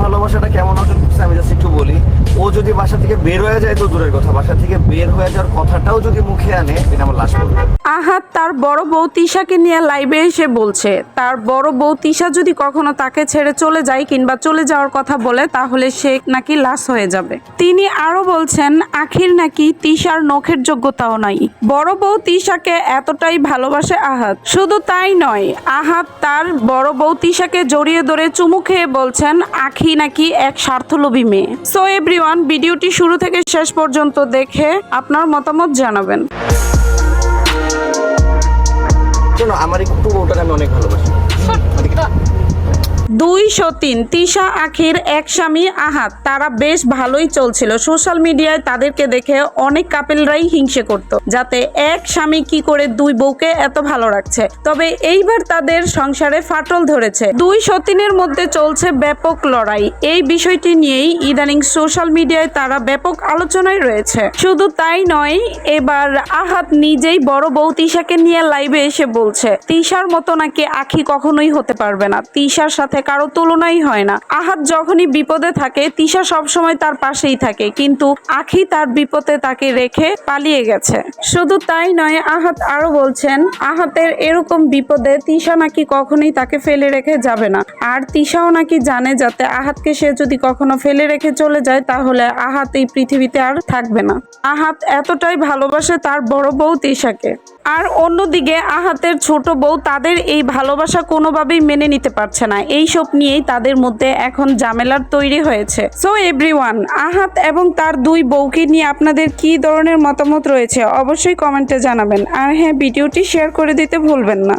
ভালোবাসাটা কেমন অর্জন করছে আমি জাস্ট একটু বলি। ও যদি বাসা থেকে বের হয়ে যায় তো দূরের কথা, বাসা থেকে বের হয়ে যাওয়ার কথাটাও যদি মুখে আনে এটা আমার লাশ করবে। আহাত তার বড় বউ তিশাকে নিয়ে লাইভে এসে বলছে তার বড় বউ তিশা যদি কখনো তাকে ছেড়ে চলে যায় কিংবা চলে যাওয়ার কথা বলে তাহলে সে নাকি লাশ হয়ে যাবে। তিনি আরো বলছেন আখির নাকি তিশার নখের যোগ্যতাও নাই। বড় বউ তিশাকে এতটাই ভালোবাসে আহাত। শুধু তাই নয়, আহাত তার বড় বউ তিশাকে জড়িয়ে ধরে চুমু খেয়ে বলছেন আখি নাকি এক স্বার্থলোভী মেয়ে। সো এভরিওয়ান, ভিডিওটি শুরু থেকে শেষ পর্যন্ত দেখে আপনার মতামত জানাবেন। আমার একটু ওটাকে আমি অনেক ভালোবাসি। 203 তিশা আখির এক স্বামী আহাত তারা বেশ ভালোই চলছিল। সোশ্যাল মিডিয়ায় তাদেরকে দেখে অনেক কাপেলরাই হিংসে করত যাতে এক স্বামী কি করে দুই বউকে এত ভালো রাখছে। তবে এইবার তাদের সংসারে ফাটল ধরেছে। 203-এর মধ্যে চলছে ব্যাপক লড়াই। এই বিষয়টি নিয়েই ইদানিং সোশ্যাল মিডিয়ায় তারা ব্যাপক আলোচনায় রয়েছে। শুধু তাই নয়, এবার আহাত নিজেই বড় বউ তিশাকে নিয়ে লাইভে এসে বলছে তিশার মতো নাকি আখি কখনোই হতে পারবে না, তিশার সাথে কারো তুলনাই হয় না। আহাত যখনই বিপদে থাকে তিশা সবসময় তার পাশেই থাকে, কিন্তু আখি তার বিপদে তাকে রেখে পালিয়ে গেছে। শুধু তাই নয়, আহাত আরো বলছেন আহাতের এরকম বিপদে তিশা নাকি কখনোই তাকে ফেলে রেখে যাবে না। আর তিশাও নাকি জানে যাতে আহাতকে সে যদি কখনো ফেলে রেখে চলে যায় তাহলে আহাত এই পৃথিবীতে আর থাকবে না। আহাত এতটাই ভালোবাসে তার বড় বউ তিশাকে। আর অন্যদিকে আহাতের ছোট বউ তাদের এই ভালোবাসা কোনোভাবেই মেনে নিতে পারছে না। এইসব নিয়েই তাদের মধ্যে এখন ঝামেলার তৈরি হয়েছে। সো এভরিওয়ান, আহাত এবং তার দুই বউকে নিয়ে আপনাদের কি ধরনের মতামত রয়েছে অবশ্যই কমেন্টে জানাবেন। আর হ্যাঁ, ভিডিওটি শেয়ার করে দিতে ভুলবেন না।